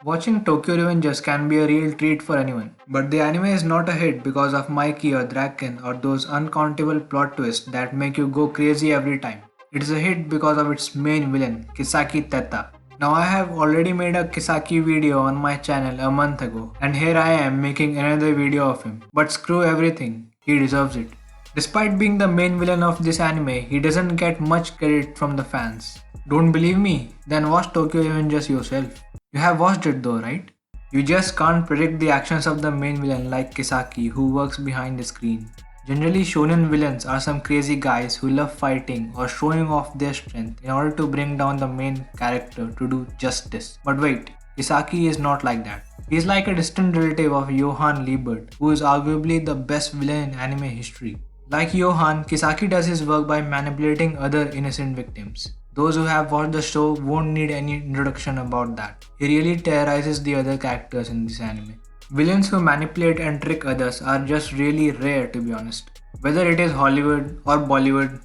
Watching Tokyo Revengers can be a real treat for anyone, but the anime is not a hit because of Mikey or Draken or those uncountable plot twists that make you go crazy every time. It is a hit because of its main villain, Kisaki Teta. Now I have already made a Kisaki video on my channel a month ago, and here I am making another video of him. But screw everything, he deserves it. Despite being the main villain of this anime, he doesn't get much credit from the fans. Don't believe me? Then watch Tokyo Revengers yourself. You have watched it though, right? You just can't predict the actions of the main villain like Kisaki, who works behind the screen. Generally, shonen villains are some crazy guys who love fighting or showing off their strength in order to bring down the main character to do justice. But wait, Kisaki is not like that. He is like a distant relative of Johann Liebert, who is arguably the best villain in anime history. Like Johann, Kisaki does his work by manipulating other innocent victims. Those who have watched the show won't need any introduction about that. He really terrorizes the other characters in this anime. Villains who manipulate and trick others are just really rare, to be honest. Whether it is Hollywood or Bollywood,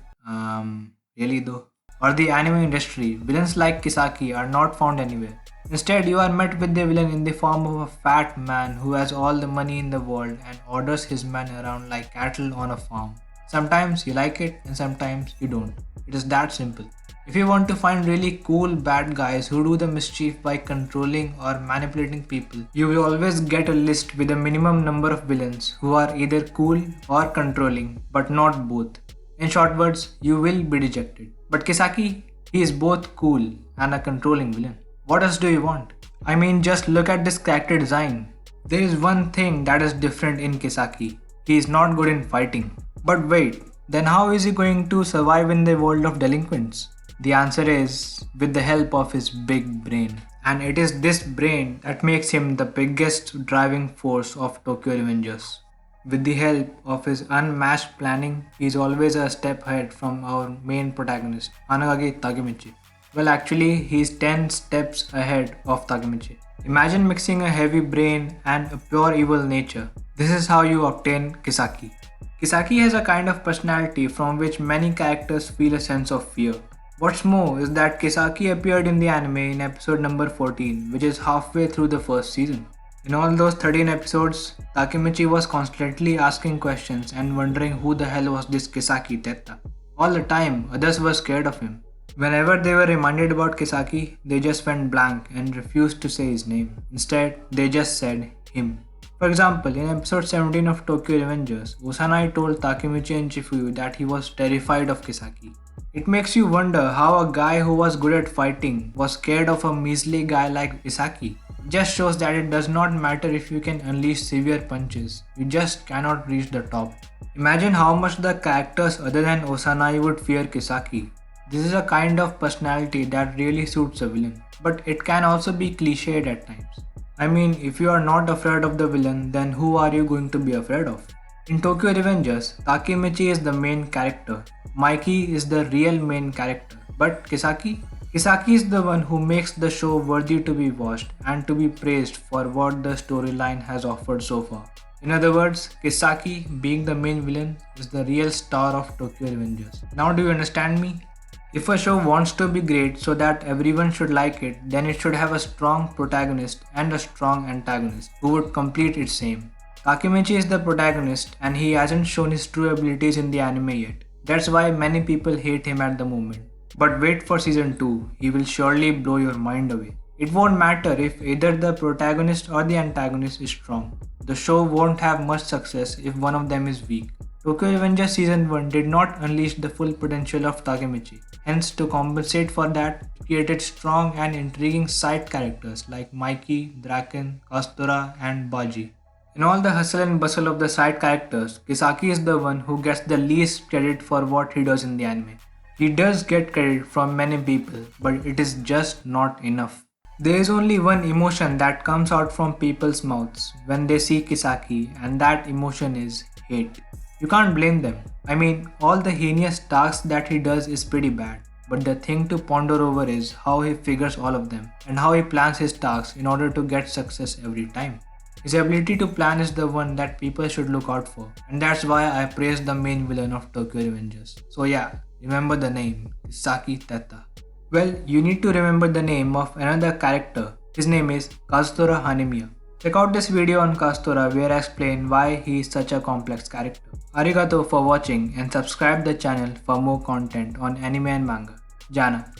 really though, or the anime industry, villains like Kisaki are not found anywhere. Instead, you are met with the villain in the form of a fat man who has all the money in the world and orders his men around like cattle on a farm. Sometimes you like it and sometimes you don't. It is that simple. If you want to find really cool bad guys who do the mischief by controlling or manipulating people, you will always get a list with a minimum number of villains who are either cool or controlling, but not both. In short words, you will be rejected. But Kisaki, he is both cool and a controlling villain. What else do you want? I mean, just look at this character design. There is one thing that is different in Kisaki. He is not good in fighting. But wait, then how is he going to survive in the world of delinquents? The answer is with the help of his big brain. And it is this brain that makes him the biggest driving force of Tokyo Revengers. With the help of his unmatched planning, he is always a step ahead from our main protagonist, Anagaki Takemichi. Well, actually, he is 10 steps ahead of Takemichi. Imagine mixing a heavy brain and a pure evil nature. This is how you obtain Kisaki. Kisaki has a kind of personality from which many characters feel a sense of fear. What's more is that Kisaki appeared in the anime in episode number 14, which is halfway through the first season. In all those 13 episodes, Takemichi was constantly asking questions and wondering who the hell was this Kisaki Teta. All the time, others were scared of him. Whenever they were reminded about Kisaki, they just went blank and refused to say his name. Instead, they just said him. For example, in episode 17 of Tokyo Revengers, Usanai told Takemichi and Chifuyu that he was terrified of Kisaki. It makes you wonder how a guy who was good at fighting was scared of a measly guy like Kisaki. It just shows that it does not matter if you can unleash severe punches, you just cannot reach the top. Imagine how much the characters other than Osanai would fear Kisaki. This is a kind of personality that really suits a villain, but it can also be cliched at times. I mean, if you are not afraid of the villain, then who are you going to be afraid of? In Tokyo Revengers, Takemichi is the main character. Mikey is the real main character. But Kisaki? Kisaki is the one who makes the show worthy to be watched and to be praised for what the storyline has offered so far. In other words, Kisaki, being the main villain, is the real star of Tokyo Revengers. Now do you understand me? If a show wants to be great so that everyone should like it, then it should have a strong protagonist and a strong antagonist who would complete its aim. Takemichi is the protagonist and he hasn't shown his true abilities in the anime yet. That's why many people hate him at the moment. But wait for season 2, he will surely blow your mind away. It won't matter if either the protagonist or the antagonist is strong. The show won't have much success if one of them is weak. Tokyo Revengers Season 1 did not unleash the full potential of Takemichi. Hence, to compensate for that, it created strong and intriguing side characters like Mikey, Draken, Kastura, and Baji. In all the hustle and bustle of the side characters, Kisaki is the one who gets the least credit for what he does in the anime. He does get credit from many people, but it is just not enough. There is only one emotion that comes out from people's mouths when they see Kisaki, and that emotion is hate. You can't blame them. I mean, all the heinous tasks that he does is pretty bad, but the thing to ponder over is how he figures all of them and how he plans his tasks in order to get success every time. His ability to plan is the one that people should look out for, and that's why I praise the main villain of Tokyo Revengers. So yeah, remember the name, Kisaki Teta. Well, you need to remember the name of another character, His name is Kazutora Hanemiya. Check out this video on Kazutora where I explain why he is such a complex character. Arigato for watching and subscribe the channel for more content on anime and manga. Jana.